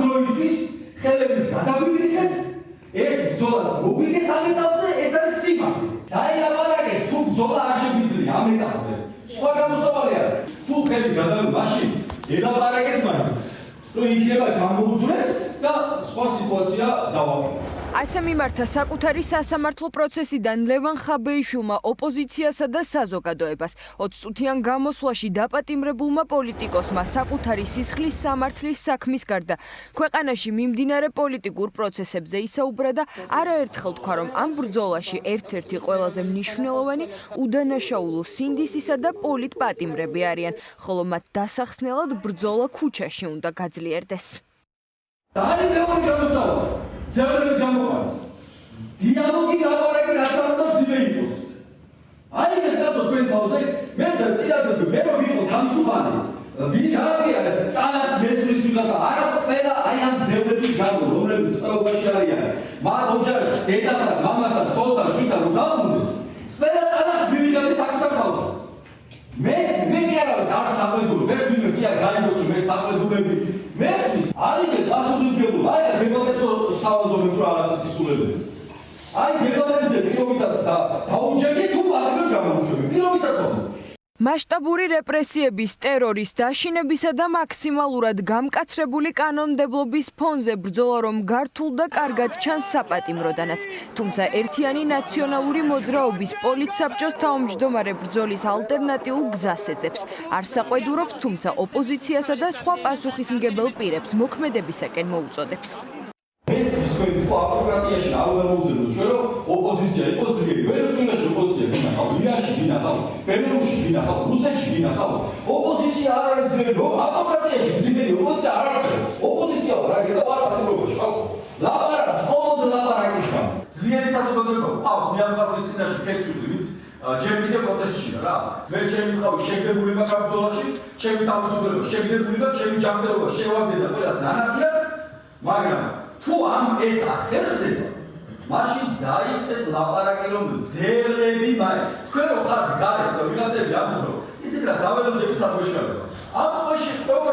დროისთვის ხელებით გადავიდრიქეს, ეს ბრძოლაც მოგვიგეს ამ ეტაპზე, ეს არის სიმართლე. დაილაპარაკეთ, თუ ბრძოლა არ შეგვიძლია ამ ეტაპზე. სხვა გამოსავალი არა. თუ ხელი გადავიდრეთ, მაშინ ელაპარაკეთ მაინც. რომ იქნება გამოუძვრეთ და სხვა სიტუაცია დავაყენოთ. ასე მიმართა საკუთარი სასამართლო პროცესიდან ლევან ხაბეიშვილმა ოპოზიციასა და საზოგადოებას 20 წუთიან გამოსვლაში დაპატიმრებულმა პოლიტიკოსმა საკუთარი სისხლის სამართლის საქმის გარდა ქვეყანაში მიმდინარე პოლიტიკურ პროცესებზე ისაუბრა და არაერთხელ თქვა, რომ ამ ბრძოლაში ერთ-ერთი ყველაზე მნიშვნელოვანი უდანაშაულო სინდისისა და პოლიტპატიმრები არიან, ხოლო მათ დასახსნელად ბრძოლა ქუჩაში უნდა გაძლიერდეს. ზევრების გამოყვანას. დიალოგი ლაპარაკი რაც უნდა ძიმე იყოს. აი ეს კაცო თქვენ თავზე მე და წინასწარ მე რომ ვიყო თავისუფალი. ვინ არია თანაც მესვრის ვიღაცა არა ყველა აი ამ ზევრების გამო რომლებიც ყველაში არიან. მათ ოჯახში დედასთან, მამასთან, ცოლთან, შვილთან რომ დაბრუნდეს. ყველა თანაც მივიღებდი საკუთარ თავზე. მე კი არა არ სამედური, მე კი არ გაიგოსო მე სამედურები. მესმის არიგეთ გასულიგებულ, აი დებატებს სავაზობთ რაღაცა სისულელებს. აი დებატებზე პირობითად და დაუჯერდით თუ აღარ გამოუშვები, პირობითად თქო. მასშტაბური რეპრესიების, ტერორის, დაშინებისა და მაქსიმალურად გამკაცრებული კანონმდებლობის ფონზე ბრძოლა რომ გართულ და კარგად ჩანს საპატიმროდანაც. თუმცა ერთიანი ნაციონალური მოძრაობის პოლიტსაბჭოს თავმჯდომარე ბრძოლის ალტერნატიულ გზას ეძებს. არ საყვედურობს, თუმცა ოპოზიციასა და სხვა პასუხისმგებელ პირებს მოქმედებისაკენ მოუწოდებს. ავტოკრატიაში არ უნდა მოუძებნოთ ჩვენ რომ ოპოზიცია იყოს ძლიერი. ვენესუელაში ოპოზიცია გინახავ, ირანში გინახავ, ბელარუსში გინახავ, რუსეთში გინახავ. ოპოზიცია არ არის ძლიერი, რომ ავტოკრატიაში ძლიერი ოპოზიცია არ არსებობს. ოპოზიცია რა გეტა პარტიულობაში ხალხო. ლაპარაკი, მხოლოდ ლაპარაკის გამო. ძლიერი საზოგადოება ყავს მეამხატვრის წინაშე კეცვილი, ვინც ჯერ კიდევ პროტესტშია რა. მე ჩემი თავი შეგდებულება კაბრძოლაში, ჩემი თავისუფლება შეგდებულება, ჩემი ჯანმრთელობა შევაგდე და ყველას ნანახია, მაგრამ თუ ამ ეს ახერხდება, მაშინ დაიწყეთ ლაპარაკი რომ ძელები მაინც თქვენ რო ხართ გარეთ და ვიღაცები ამბობთ რომ იცით რა დაველოდები საქმეშიარებს. ამ ყოველში ყოფა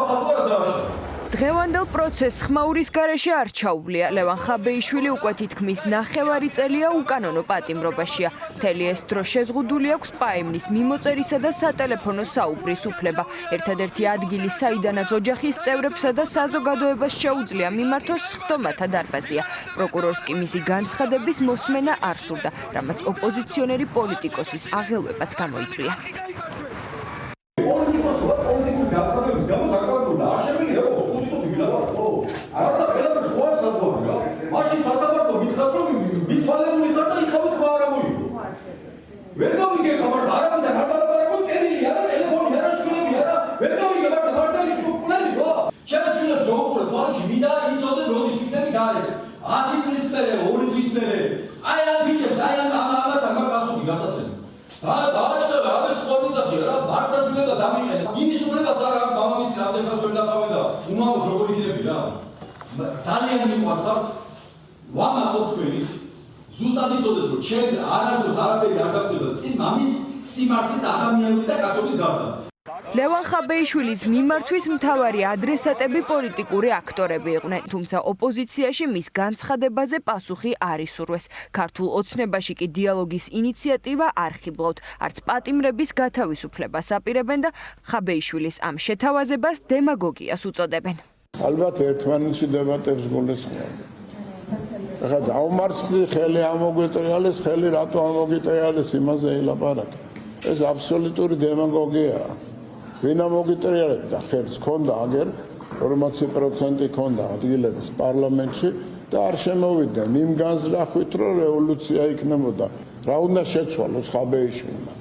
ხალხო რა დავაშავო. დღევანდელ პროცესს ხმაურის გარეშე არ ჩაუვლია. ლევან ხაბეიშვილი უკვე თითქმის 9 წელია უკანონო პატიმრობაშია. მთელი ეს დრო შეზღუდული აქვს პაემნის მიმოწერისა და სატელეფონო საუბრის უფლება. ერთადერთი ადგილი, საიდანაც ოჯახის წევრებსა და საზოგადოებას შეუძლია მიმართოს სხდომათა დარბაზია. პროკურორს კი მისი განცხადების მოსმენა არ სურდა, რამაც ოპოზიციონერი პოლიტიკოსის აღელვებაც გამოიწვია. არადა ყველაფერს ხო არ საზღვარი რა. მაშინ სასამართლო მითხრას რომ მიცვალებული ხარ და იქავით ხმა არ მოიგო. ვერ გავიგე ხარ არავითარ არ დალაპარაკო წერილი არა, ტელეფონი არა, შვილები არა. ვერ გავიგე მაგრამ მარტავის კულები რა. ჩემს შვილებს რო უყურებ თვალში მინდა იცოდე როდის ვიქნები გარეთ. 10 წლის მერე, 2 თვის მერე. აი ამ ბიჭებს, აი ამათ არ გასული გასასწრები. დააჭრა რა ეს პოლიცია რა, მარცაჯულება დამიყენე. იმის უფლებას არ აქვს მამამისი რამდენს ვერ დაყავენ და უმაოდ როგორ იქნები რა. ძალიან მიყვარხავთ ვამაყობ თქვენი ზუსტად იცოდეთ რომ ჩვენ არასდროს არაფერი არ გახდება წინ მამის სიმართლის ადამიანური და კაცობის გარდა. ლევან ხაბეიშვილის მიმართვის მთავარი ადრესატები პოლიტიკური აქტორები იყვნენ, თუმცა ოპოზიციაში მის განცხადებაზე პასუხი არ ისურვეს. ქართულ ოცნებაში კი დიალოგის ინიციატივა არ ხიბლავთ, არც პატიმრების გათავისუფლებას აპირებენ და ხაბეიშვილის ამ შეთავაზებას დემაგოგიას უწოდებენ. ალბათ ერთმანეთში დებატებს გულისხმობ. ახლა დაუმარცხდი ხელი ამოგვიტრიალეს, ხელი რატო ამოგვიტრიალეს იმაზე ელაპარაკე. ეს აბსოლუტური დემაგოგიაა. ვინ ამოგიტრიალებდა ხელს, ქონდა აგერ 40% ქონდა ადგილების პარლამენტში და არ შემოვიდნენ იმ განზრახვით, რომ რევოლუცია იქნებოდა. რა უნდა შეცვალოს ხაბეიშვილმა?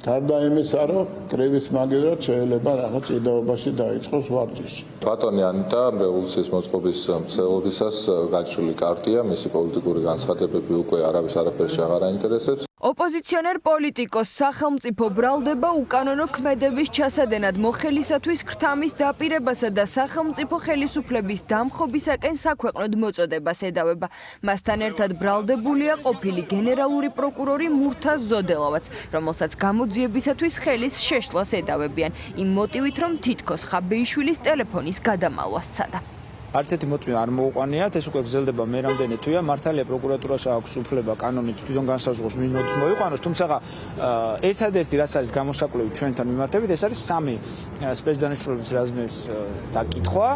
გარდა იმისა, რომ კრების მაგივრად შეიძლება რაღაც ჭიდაობაში დაიწყოს ვარჯიში. ბატონი ანიტა რევოლუციის მოწყობის მცდელობისას გაჭრილი კარტია, მისი პოლიტიკური განცხადებები უკვე არავის არაფერს აღარ აინტერესებს. ოპოზიციონერ პოლიტიკოს სახელმწიფო ბრალდება უკანონო ქმედების ჩასადენად მოხელისათვის ქრთამის დაპირებასა და სახელმწიფო ხელისუფლების დამხობისაკენ საქვეყნოდ მოწოდებას ედავება. მასთან ერთად ბრალდებულია ყოფილი გენერალური პროკურორი მურთაზ ზოდელავაც, რომელსაც გამოძიებისათვის ხელის შეშლას ედავებიან, იმ მოტივით, რომ თითქოს ხაბეიშვილის ტელეფონის გადამალვა სცადა. არც ერთი მოწმე არ მოუყვანიათ, ეს უკვე გრძელდება მე რამდენი თვეა, მართალია პროკურატურას აქვს უფლება კანონით თვითონ განსაზღვროს ვინ მოდის მოიყვანოს, თუმცა ერთადერთი რაც არის გამოსაკვლევი ჩვენთან მიმართებით, ეს არის 3 სპეცდანიშნულების რაზმის დაკითხვა,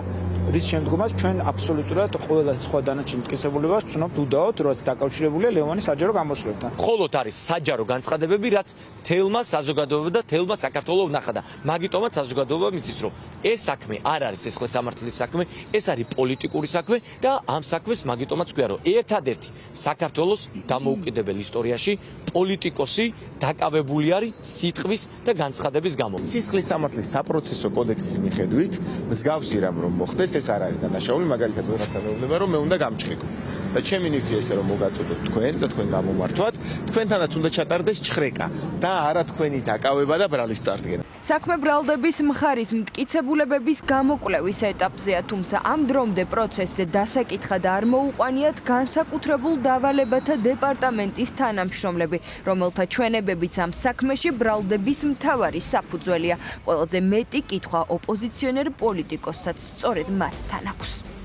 რის შემდგომაც ჩვენ აბსოლუტურად ყველა სხვა დანარჩენ მტკიცებულებას ვცნობთ უდაოდ, რაც დაკავშირებულია ლევანის საჯარო გამოსვლებთან. მხოლოდ არის საჯარო განცხადებები, რაც თელმა საზოგადოება და თელმა საქართველოს ვნახა და მაგიტომაც საზოგადოება მიცის, რომ ეს საქმე არ არის სისხლის სამართლის საქმე, ეს არის პოლიტიკური საქმე და ამ საქმეს მაგიტომაც ქვია, რომ ერთადერთი საქართველოს დამოუკიდებელ ისტორიაში პოლიტიკოსი დაკავებული არის სიტყვის და განცხადების გამო. სისხლის სამართლის საპროცესო კოდექსის მიხედვით მსგავსი რამ რომ მოხდეს, ეს არ არის დანაშაული, მაგალითად ვიღაცა მეუბნება, რომ მე უნდა გამჭრიგო. და ჩემი ნივთია ესე რომ მოგაწოდოთ თქვენ და თქვენ გამომართვათ, თქვენთანაც უნდა ჩატარდეს ჭხრეკა და არა თქვენი დაკავება და ბრალის წარდგენა. საქმე ბრალდების მხარის მტკიცებულებების გამოკვლევის ეტაპზეა, თუმცა ამ დრომდე პროცესზე დასაკითხად არ მოუყვანიათ განსაკუთრებულ დავალებათა დეპარტამენტის თანამშრომლები, რომელთა ჩვენებებიც ამ საქმეში ბრალდების მთავარი საფუძველია. ყველაზე მეტი კითხვა ოპოზიციონერ პოლიტიკოსსაც სწორედ მათთან აქვს.